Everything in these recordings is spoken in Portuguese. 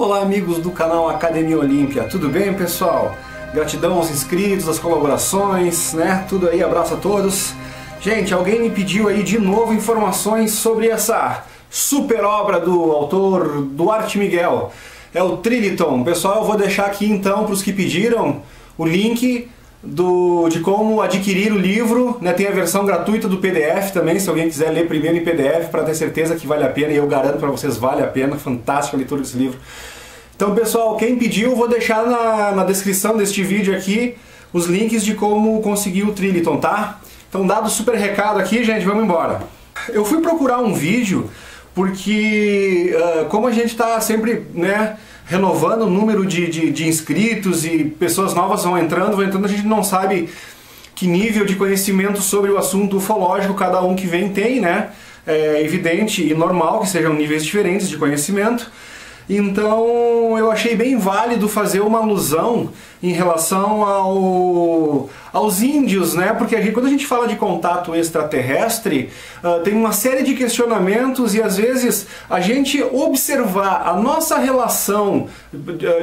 Olá amigos do canal Academia Olímpia, tudo bem pessoal? Gratidão aos inscritos, às colaborações, né? Tudo aí, abraço a todos. Gente, alguém me pediu aí de novo informações sobre essa super obra do autor Duarte Miguel. É o Trilliton. Pessoal, eu vou deixar aqui então para os que pediram o link de como adquirir o livro, né? Tem a versão gratuita do PDF também, se alguém quiser ler primeiro em PDF para ter certeza que vale a pena, e eu garanto para vocês, vale a pena, fantástica a leitura desse livro. Então pessoal, quem pediu, eu vou deixar na descrição deste vídeo aqui os links de como conseguir o Trilliton, tá? Então dado o super recado aqui, gente, vamos embora. Eu fui procurar um vídeo porque como a gente está sempre, né, renovando o número de inscritos e pessoas novas vão entrando, a gente não sabe que nível de conhecimento sobre o assunto ufológico cada um que vem tem, né? É evidente e normal que sejam níveis diferentes de conhecimento. Então eu achei bem válido fazer uma alusão em relação aos índios, né? Porque quando a gente fala de contato extraterrestre, tem uma série de questionamentos e às vezes a gente observar a nossa relação,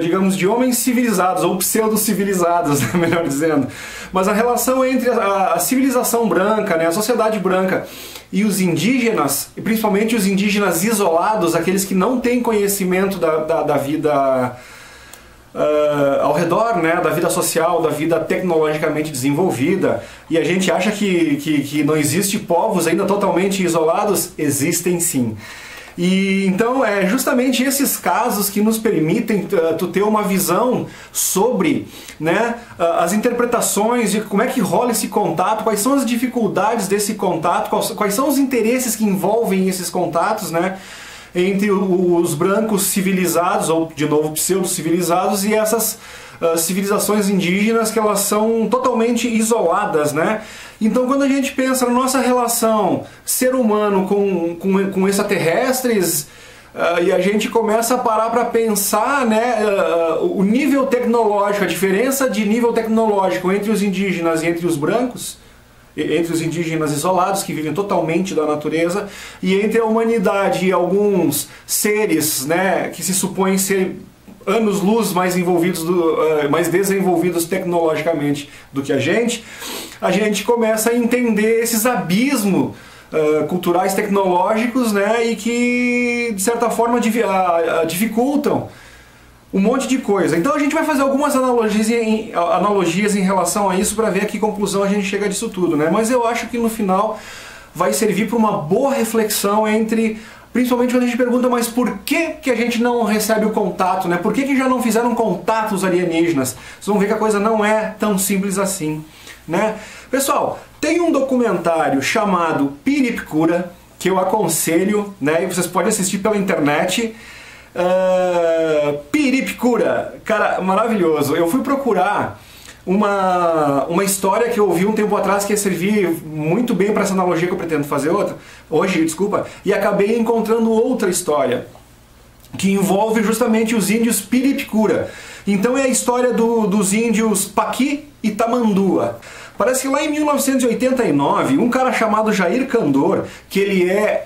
digamos, de homens civilizados ou pseudo-civilizados, né? Melhor dizendo, mas a relação entre a civilização branca, né? A sociedade branca e os indígenas, e principalmente os indígenas isolados, aqueles que não têm conhecimento da vida ao redor, né, da vida social, da vida tecnologicamente desenvolvida, e a gente acha que não existe povos ainda totalmente isolados. Existem sim. E então é justamente esses casos que nos permitem tu ter uma visão sobre, né, as interpretações de como é que rola esse contato, quais são as dificuldades desse contato, quais são os interesses que envolvem esses contatos, né, entre os brancos civilizados, ou de novo pseudo-civilizados, e essas civilizações indígenas que elas são totalmente isoladas, né? Então quando a gente pensa na nossa relação ser humano com extraterrestres, e a gente começa a parar para pensar, né, o nível tecnológico, a diferença de nível tecnológico entre os indígenas e entre os brancos, entre os indígenas isolados que vivem totalmente da natureza, e entre a humanidade e alguns seres, né, que se supõem ser anos-luz mais desenvolvidos tecnologicamente do que a gente começa a entender esses abismos culturais tecnológicos, né, e que de certa forma dificultam um monte de coisa. Então a gente vai fazer algumas analogias em relação a isso para ver a que conclusão a gente chega disso tudo, né? Mas eu acho que no final vai servir para uma boa reflexão principalmente quando a gente pergunta, mas por que a gente não recebe o contato, né? Por que já não fizeram contato os alienígenas? Vocês vão ver que a coisa não é tão simples assim, né? Pessoal, tem um documentário chamado Piripicura, que eu aconselho, né? E vocês podem assistir pela internet. Piripicura, cara, maravilhoso. Eu fui procurar uma história que eu ouvi um tempo atrás que ia servir muito bem para essa analogia que eu pretendo fazer hoje, e acabei encontrando outra história que envolve justamente os índios Piripicura. Então é a história dos índios Paqui e Tamandua. Parece que lá em 1989, um cara chamado Jair Kandor, que ele é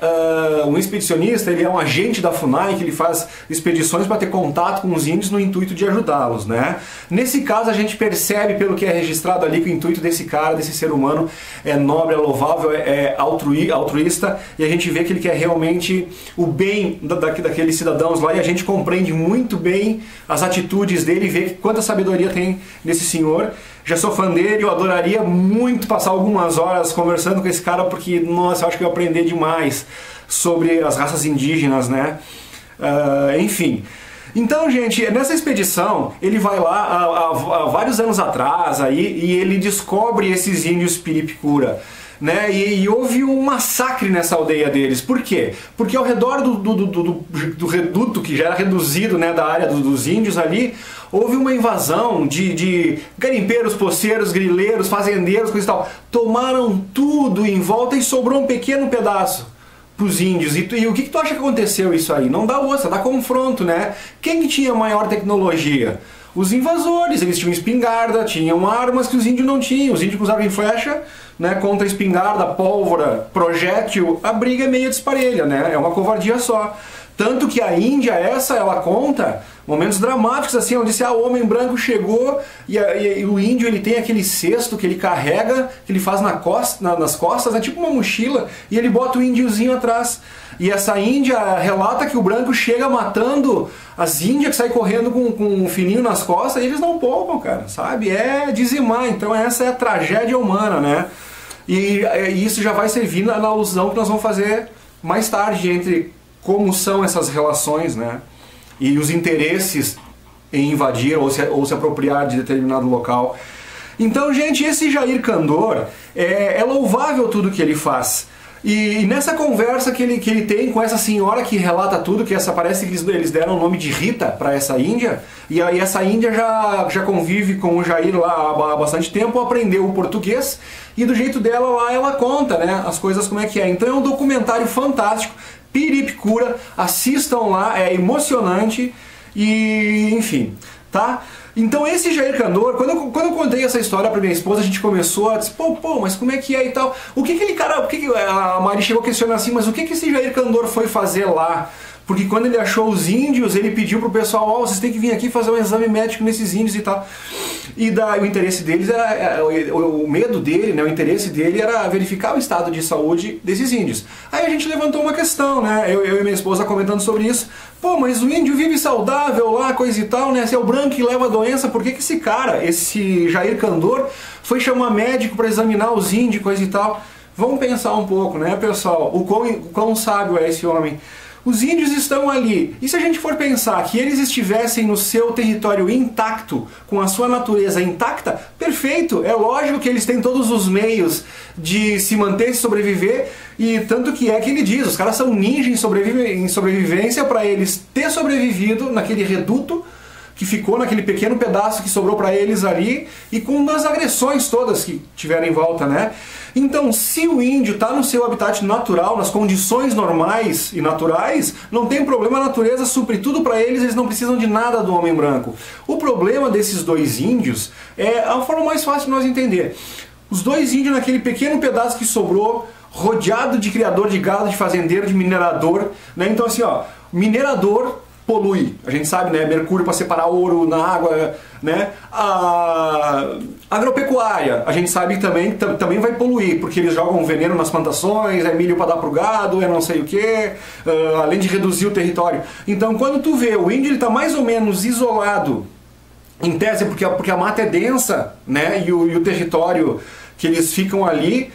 um expedicionista, ele é um agente da FUNAI, que ele faz expedições para ter contato com os índios no intuito de ajudá-los, né? Nesse caso a gente percebe pelo que é registrado ali que o intuito desse cara, desse ser humano, é nobre, é louvável, é altruísta, e a gente vê que ele quer realmente o bem daqueles cidadãos lá, e a gente compreende muito bem as atitudes dele e vê quanta sabedoria tem nesse senhor. Já sou fã dele, eu adoraria muito passar algumas horas conversando com esse cara, porque, nossa, eu acho que eu ia aprender demais sobre as raças indígenas, né? Enfim. Então, gente, nessa expedição, ele vai lá há vários anos atrás aí, e ele descobre esses índios Piripicura, né? E houve um massacre nessa aldeia deles. Por quê? Porque ao redor do reduto, que já era reduzido, né, da área dos índios ali, houve uma invasão de garimpeiros, poceiros, grileiros, fazendeiros, coisa e tal. Tomaram tudo em volta e sobrou um pequeno pedaço para os índios. E o que tu acha que aconteceu isso aí? Não dá ossa, dá confronto, né? Quem que tinha maior tecnologia? Os invasores, eles tinham espingarda, tinham armas que os índios não tinham. Os índios usavam flecha, né, contra espingarda, pólvora, projétil. A briga é meio disparelha, né? É uma covardia só. Tanto que a Índia, ela conta momentos dramáticos, assim, onde disse, o homem branco chegou e o índio ele tem aquele cesto que ele carrega, que ele faz nas costas, é tipo uma mochila, e ele bota o índiozinho atrás. E essa índia relata que o branco chega matando as índias que saem correndo com um fininho nas costas, e eles não poupam, cara, sabe? É dizimar, então essa é a tragédia humana, né? E isso já vai servir na alusão que nós vamos fazer mais tarde entre como são essas relações, né? E os interesses em invadir ou se apropriar de determinado local. Então, gente, esse Jair Kandor, é louvável tudo que ele faz. E nessa conversa que ele tem com essa senhora que relata tudo, que parece que eles deram o nome de Rita para essa índia, e aí essa índia já convive com o Jair lá há bastante tempo, aprendeu o português, e do jeito dela lá ela conta, né, as coisas como é que é. Então é um documentário fantástico, piripicura, assistam lá, é emocionante, e enfim, tá? Então esse Jair Kandor, quando eu contei essa história pra minha esposa, a gente começou a dizer, pô, mas como é que é e tal? A Mari chegou a questionar assim, mas o que esse Jair Kandor foi fazer lá? Porque quando ele achou os índios, ele pediu pro pessoal, vocês têm que vir aqui fazer um exame médico nesses índios e tal. E o interesse deles era, o medo dele, né, o interesse dele era verificar o estado de saúde desses índios. Aí a gente levantou uma questão, né, eu e minha esposa comentando sobre isso. Pô, mas o índio vive saudável lá, coisa e tal, né, se é o branco que leva a doença, por que esse cara, esse Jair Kandor, foi chamar médico para examinar os índios, coisa e tal? Vamos pensar um pouco, né, pessoal, o quão sábio é esse homem. Os índios estão ali, e se a gente for pensar que eles estivessem no seu território intacto, com a sua natureza intacta, perfeito, é lógico que eles têm todos os meios de se manter e sobreviver, e tanto que é que ele diz, os caras são ninjas em sobrevivência para eles ter sobrevivido naquele reduto que ficou naquele pequeno pedaço que sobrou para eles ali, e com as agressões todas que tiveram em volta, né? Então, se o índio está no seu habitat natural, nas condições normais e naturais, não tem problema, a natureza supre tudo para eles não precisam de nada do homem branco. O problema desses dois índios é a forma mais fácil de nós entender. Os dois índios naquele pequeno pedaço que sobrou, rodeado de criador de gado, de fazendeiro, de minerador, né? Então assim, minerador polui, a gente sabe, né? Mercúrio para separar ouro na água, né? A agropecuária, a gente sabe também vai poluir, porque eles jogam veneno nas plantações, é milho para dar pro gado, é não sei o que, além de reduzir o território. Então quando tu vê, o índio ele tá mais ou menos isolado, em tese porque a mata é densa, né? E o território que eles ficam ali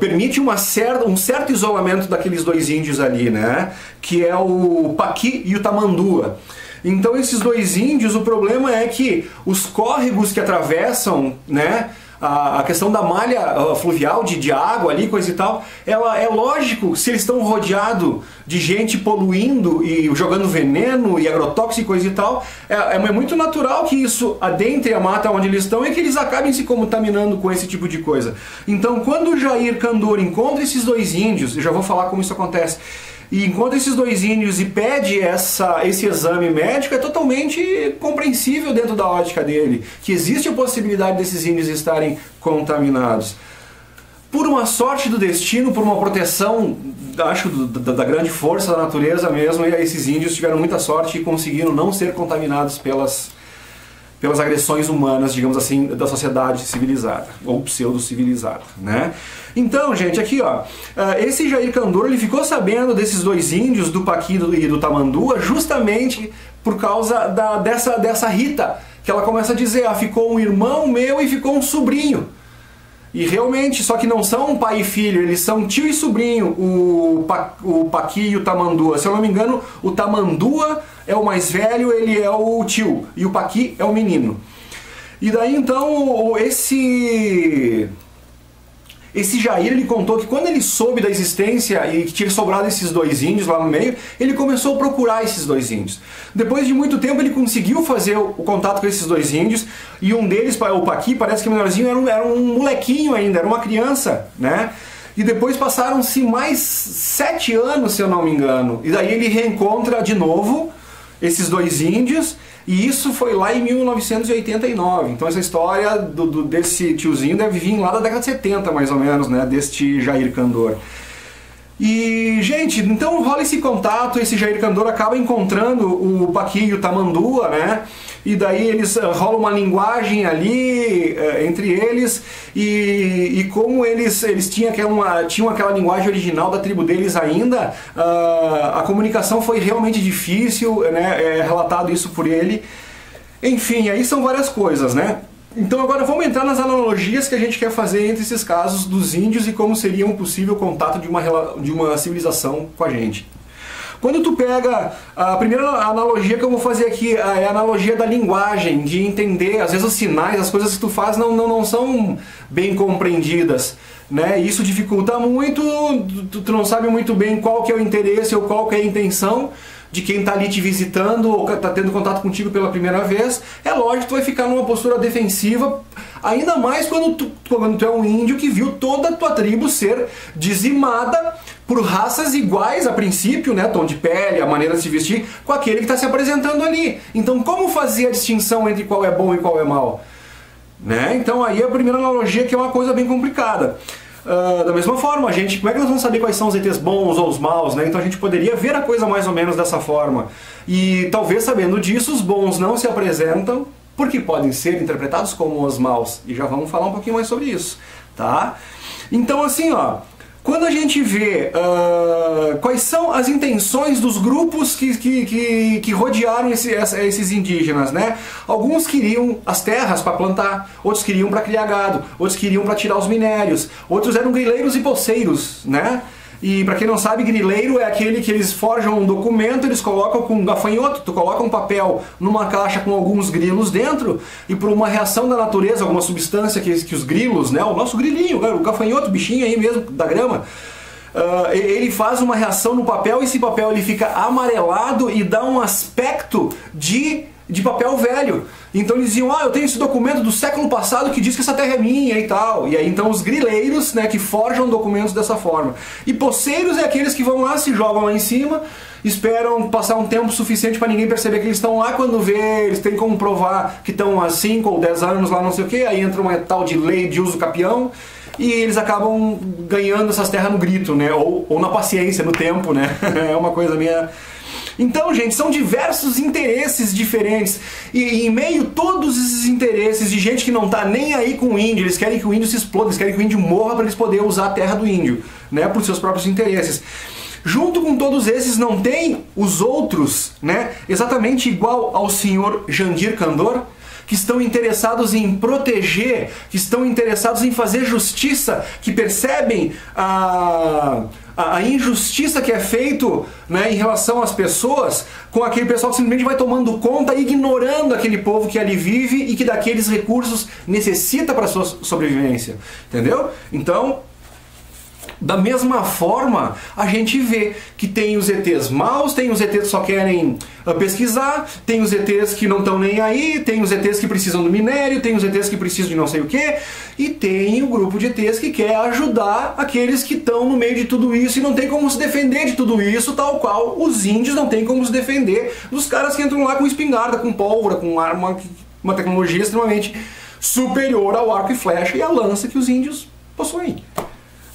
permite um certo isolamento daqueles dois índios ali, né? Que é o Paqui e o Tamandua. Então esses dois índios, o problema é que os córregos que atravessam, né, a questão da malha fluvial de água ali, coisa e tal, é lógico, se eles estão rodeados de gente poluindo e jogando veneno e agrotóxico, coisa e tal, é muito natural que isso adentre a mata onde eles estão e que eles acabem se contaminando com esse tipo de coisa. Então quando o Jair Kandor encontra esses dois índios, eu já vou falar como isso acontece, e encontra esses dois índios e pede esse exame médico, é totalmente compreensível dentro da ótica dele, que existe a possibilidade desses índios estarem contaminados. Por uma sorte do destino, por uma proteção, acho, da grande força da natureza mesmo, e esses índios tiveram muita sorte e conseguiram não ser contaminados pelas agressões humanas, digamos assim, da sociedade civilizada, ou pseudo-civilizada, né? Então, gente, aqui, esse Jair Kandor, ele ficou sabendo desses dois índios, do Paqui e do Tamandua, justamente por causa dessa Rita, que ela começa a dizer, ficou um irmão meu e ficou um sobrinho. E realmente, só que não são um pai e filho, eles são tio e sobrinho, o Paqui e o Tamandua. Se eu não me engano, o Tamandua é o mais velho, ele é o tio, e o Paqui é o menino. E daí então, esse Jair, ele contou que quando ele soube da existência e que tinha sobrado esses dois índios lá no meio, ele começou a procurar esses dois índios. Depois de muito tempo ele conseguiu fazer o contato com esses dois índios, e um deles, o Paqui, parece que o menorzinho era um molequinho ainda, era uma criança, né? E depois passaram-se mais 7 anos, se eu não me engano, e daí ele reencontra de novo esses dois índios, e isso foi lá em 1989. Então essa história desse tiozinho deve vir lá da década de 70, mais ou menos, né? Deste Jair Kandor. E, gente, então rola esse contato, esse Jair Kandor acaba encontrando o Paqui e o Tamandua, né? E daí eles rolam uma linguagem ali entre eles, e como eles tinham aquela linguagem original da tribo deles ainda, a comunicação foi realmente difícil, né? É relatado isso por ele. Enfim, aí são várias coisas, né? Então agora vamos entrar nas analogias que a gente quer fazer entre esses casos dos índios e como seria um possível contato de uma civilização com a gente. Quando tu pega, a primeira analogia que eu vou fazer aqui é a analogia da linguagem, de entender, às vezes os sinais, as coisas que tu faz não são bem compreendidas, né? Isso dificulta muito, tu não sabe muito bem qual que é o interesse ou qual que é a intenção de quem está ali te visitando ou está tendo contato contigo pela primeira vez. É lógico que tu vai ficar numa postura defensiva, ainda mais quando tu é um índio que viu toda a tua tribo ser dizimada por raças iguais a princípio, né, tom de pele, a maneira de se vestir, com aquele que está se apresentando ali. Então como fazer a distinção entre qual é bom e qual é mal? Né? Então aí a primeira analogia que é uma coisa bem complicada. Da mesma forma, como é que nós vamos saber quais são os ETs bons ou os maus, né? Então a gente poderia ver a coisa mais ou menos dessa forma. E talvez sabendo disso, os bons não se apresentam porque podem ser interpretados como os maus. E já vamos falar um pouquinho mais sobre isso, tá? Então assim, ó, quando a gente vê quais são as intenções dos grupos que rodearam esses indígenas, né? Alguns queriam as terras para plantar, outros queriam para criar gado, outros queriam para tirar os minérios, outros eram grileiros e poceiros, né? E para quem não sabe, grileiro é aquele que eles forjam um documento, eles colocam com um gafanhoto, tu coloca um papel numa caixa com alguns grilos dentro, e por uma reação da natureza, alguma substância que os grilos, né, o nosso grilinho, o gafanhoto, o bichinho aí mesmo da grama, ele faz uma reação no papel, e esse papel ele fica amarelado e dá um aspecto de papel velho. Então eles diziam, eu tenho esse documento do século passado que diz que essa terra é minha e tal. E aí então os grileiros, né, que forjam documentos dessa forma. E poceiros é aqueles que vão lá, se jogam lá em cima, esperam passar um tempo suficiente para ninguém perceber que eles estão lá. Quando vê, eles têm como provar que estão há 5 ou 10 anos lá, não sei o que. Aí entra uma tal de lei de uso capião, e eles acabam ganhando essas terras no grito, né? Ou na paciência, no tempo, né? É uma coisa meio... Então, gente, são diversos interesses diferentes, e em meio a todos esses interesses de gente que não tá nem aí com o índio, eles querem que o índio se exploda, eles querem que o índio morra para eles poderem usar a terra do índio, né, por seus próprios interesses. Junto com todos esses não tem os outros, né, exatamente igual ao senhor Jandir Kandor, que estão interessados em proteger, que estão interessados em fazer justiça, que percebem a injustiça que é feito, né, em relação às pessoas, com aquele pessoal que simplesmente vai tomando conta, ignorando aquele povo que ali vive e que daqueles recursos necessita para a sua sobrevivência. Entendeu? Então, da mesma forma, a gente vê que tem os ETs maus, tem os ETs que só querem pesquisar, tem os ETs que não estão nem aí, tem os ETs que precisam do minério, tem os ETs que precisam de não sei o que, e tem o grupo de ETs que quer ajudar aqueles que estão no meio de tudo isso e não tem como se defender de tudo isso, tal qual os índios não tem como se defender dos caras que entram lá com espingarda, com pólvora, com arma, uma tecnologia extremamente superior ao arco e flecha e a lança que os índios possuem.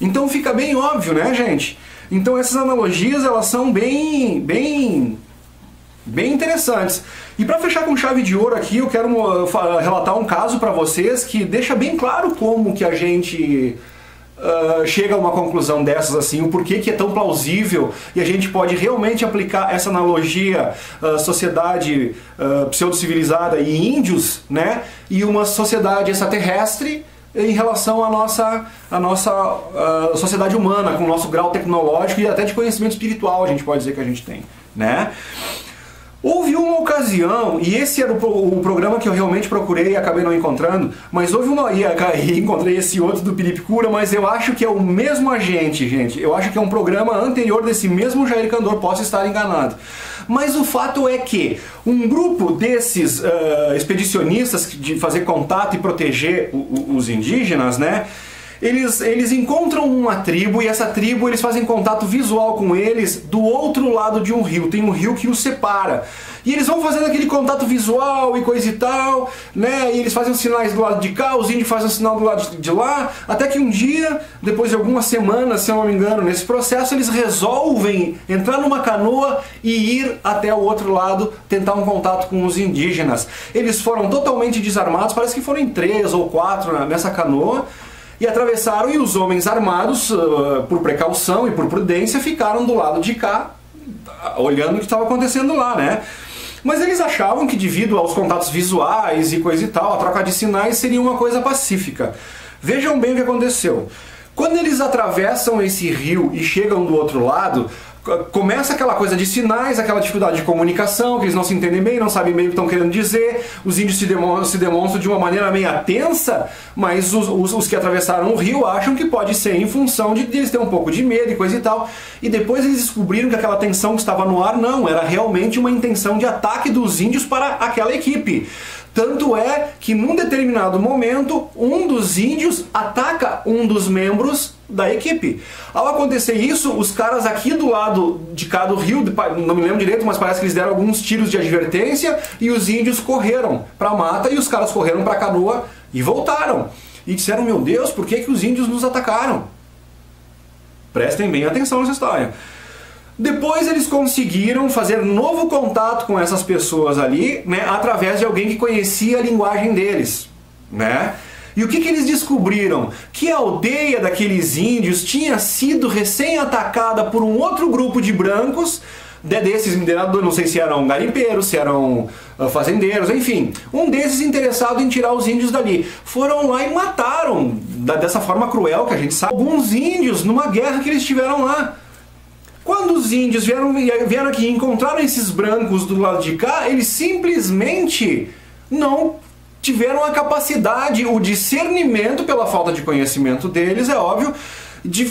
Então fica bem óbvio, né, gente? Então essas analogias, elas são bem interessantes. E para fechar com chave de ouro aqui, eu quero relatar um caso para vocês que deixa bem claro como que a gente chega a uma conclusão dessas, assim, o porquê que é tão plausível e a gente pode realmente aplicar essa analogia sociedade pseudo-civilizada e índios, né, e uma sociedade extraterrestre em relação à nossa sociedade humana, com o nosso grau tecnológico e até de conhecimento espiritual, a gente pode dizer que a gente tem, né? Houve uma ocasião, e esse era o programa que eu realmente procurei e acabei não encontrando, mas houve uma, e encontrei esse outro do Piripicura, mas eu acho que é o mesmo agente, gente. Eu acho que é um programa anterior desse mesmo Jair Kandor, posso estar enganado. Mas o fato é que um grupo desses expedicionistas de fazer contato e proteger os indígenas, né, eles encontram uma tribo e essa tribo eles fazem contato visual com eles do outro lado de um rio. Tem um rio que os separa. E eles vão fazendo aquele contato visual e coisa e tal, né? E eles fazem os sinais do lado de cá, os índios fazem o sinal do lado de lá, até que um dia, depois de algumas semanas, se eu não me engano, nesse processo, eles resolvem entrar numa canoa e ir até o outro lado, tentar um contato com os indígenas. Eles foram totalmente desarmados, parece que foram em 3 ou 4 nessa canoa, e atravessaram, e os homens armados, por precaução e por prudência, ficaram do lado de cá, olhando o que estava acontecendo lá, né? Mas eles achavam que devido aos contatos visuais e coisa e tal, a troca de sinais seria uma coisa pacífica. Vejam bem o que aconteceu. Quando eles atravessam esse rio e chegam do outro lado, começa aquela coisa de sinais, aquela dificuldade de comunicação, que eles não se entendem bem, não sabem bem o que estão querendo dizer, os índios se demonstram de uma maneira meio tensa, mas os que atravessaram o rio acham que pode ser em função de eles terem um pouco de medo e coisa e tal, e depois eles descobriram que aquela tensão que estava no ar não, era realmente uma intenção de ataque dos índios para aquela equipe. Tanto é que num determinado momento, um dos índios ataca um dos membros da equipe. Ao acontecer isso, os caras aqui do lado de cá do rio, não me lembro direito, mas parece que eles deram alguns tiros de advertência e os índios correram para a mata e os caras correram para a canoa e voltaram. E disseram, meu Deus, por que os índios nos atacaram? Prestem bem atenção nessa história. Depois eles conseguiram fazer novo contato com essas pessoas ali, né, através de alguém que conhecia a linguagem deles, né? E o que eles descobriram? Que a aldeia daqueles índios tinha sido recém-atacada por um outro grupo de brancos, desses mineradores, não sei se eram garimpeiros, se eram fazendeiros, enfim, um desses interessado em tirar os índios dali. Foram lá e mataram, dessa forma cruel que a gente sabe, alguns índios numa guerra que eles tiveram lá. Quando os índios vieram aqui e encontraram esses brancos do lado de cá, eles simplesmente não tiveram a capacidade, o discernimento, pela falta de conhecimento deles, é óbvio, de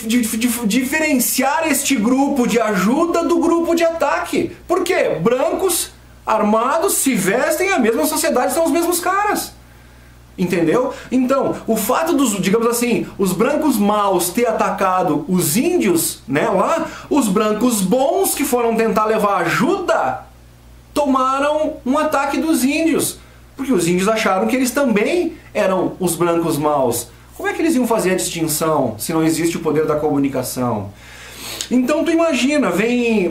diferenciar este grupo de ajuda do grupo de ataque. Por quê? Brancos, armados, se vestem, a mesma sociedade, são os mesmos caras. Entendeu? Então, o fato dos, digamos assim, os brancos maus ter atacado os índios, né, lá, os brancos bons que foram tentar levar ajuda, tomaram um ataque dos índios. Porque os índios acharam que eles também eram os brancos maus. Como é que eles iam fazer a distinção se não existe o poder da comunicação? Então tu imagina,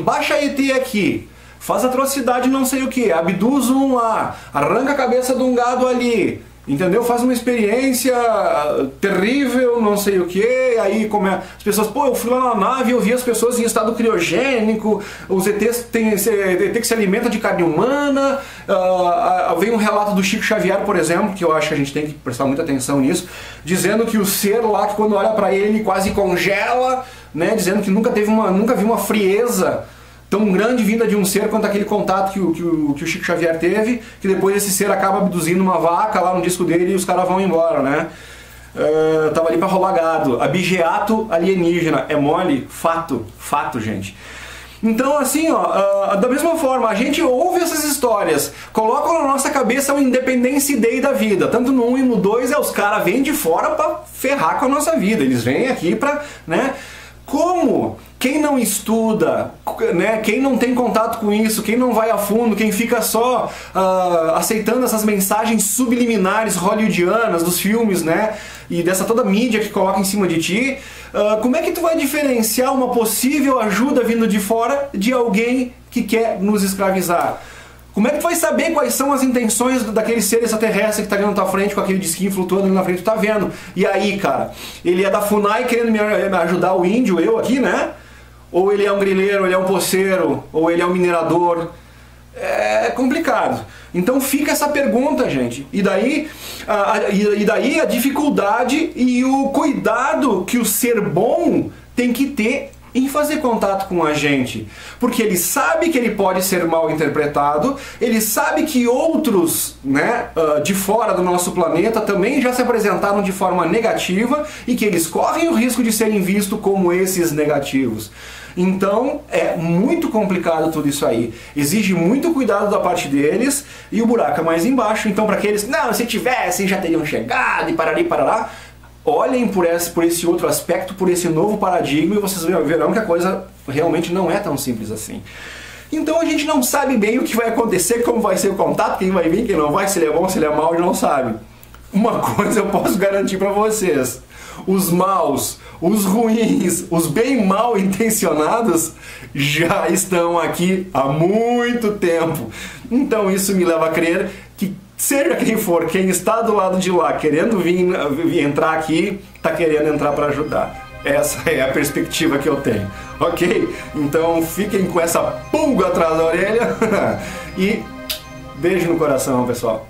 baixa ET aqui, faz atrocidade não sei o que, abduz um lá, arranca a cabeça de um gado ali, entendeu? Faz uma experiência terrível, não sei o que, aí como é, as pessoas, pô, eu fui lá na nave e eu vi as pessoas em estado criogênico, os ETs ET que se alimenta de carne humana, vem um relato do Chico Xavier, por exemplo, que eu acho que a gente tem que prestar muita atenção nisso, dizendo que o ser lá, que quando olha pra ele quase congela, né, dizendo que nunca viu uma frieza tão grande vinda de um ser quanto aquele contato que o Chico Xavier teve, que depois esse ser acaba abduzindo uma vaca lá no disco dele e os caras vão embora, né? Tava ali pra rolar gado. Abigeato alienígena. É mole? Fato. Fato, gente. Então, assim, ó, da mesma forma, a gente ouve essas histórias, colocam na nossa cabeça o Independence Day da vida. Tanto no 1 e no 2, os caras vêm de fora pra ferrar com a nossa vida. Eles vêm aqui pra, né? Como quem não estuda, né, quem não tem contato com isso, quem não vai a fundo, quem fica só aceitando essas mensagens subliminares hollywoodianas dos filmes, né, e dessa toda mídia que coloca em cima de ti, como é que tu vai diferenciar uma possível ajuda vindo de fora de alguém que quer nos escravizar? Como é que tu vai saber quais são as intenções daquele ser extraterrestre que está ali na tua frente com aquele disquinho flutuando ali na frente, tu tá vendo? E aí, cara, ele é da FUNAI querendo me ajudar o índio, eu aqui, né? Ou ele é um grileiro, ou ele é um poceiro, ou ele é um minerador? É complicado. Então fica essa pergunta, gente. E daí a dificuldade e o cuidado que o ser bom tem que ter em fazer contato com a gente, porque ele sabe que ele pode ser mal interpretado, ele sabe que outros, né, de fora do nosso planeta também já se apresentaram de forma negativa e que eles correm o risco de serem vistos como esses negativos. Então é muito complicado tudo isso aí, exige muito cuidado da parte deles e o buraco é mais embaixo. Então para aqueles, não, se tivessem já teriam chegado e parari parará. olhem por esse outro aspecto, por esse novo paradigma, e vocês verão que a coisa realmente não é tão simples assim. Então a gente não sabe bem o que vai acontecer, como vai ser o contato, quem vai vir, quem não vai, se ele é bom, se ele é mau, a gente não sabe. Uma coisa eu posso garantir para vocês: os maus, os ruins, os bem mal intencionados já estão aqui há muito tempo. Então isso me leva a crer que seja quem for, quem está do lado de lá querendo vir entrar aqui, está querendo entrar para ajudar. Essa é a perspectiva que eu tenho, ok? Então fiquem com essa pulga atrás da orelha e beijo no coração, pessoal.